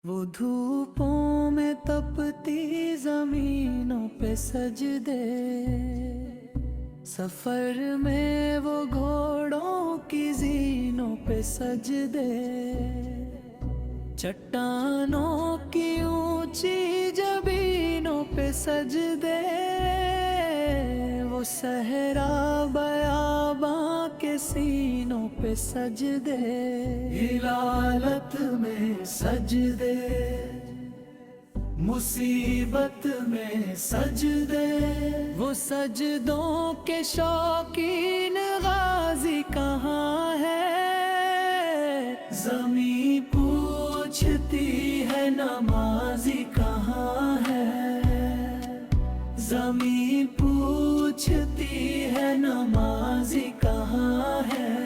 वो धूपों में तपती जमीनों पे सजदे, सफर में वो घोड़ों की जीनों पे सजदे, चट्टानों की ऊंची जबीनों पे सजदे, वो सहरा बयाबां के सीनों पे सजदे, हिलालत में सजदे, मुसीबत में सजदे, वो सजदों के शौकीन गाजी कहाँ है। ज़मीं पूछती है नमाज़ी कहाँ है, ज़मीं पूछती है नमाज़ी कहाँ है।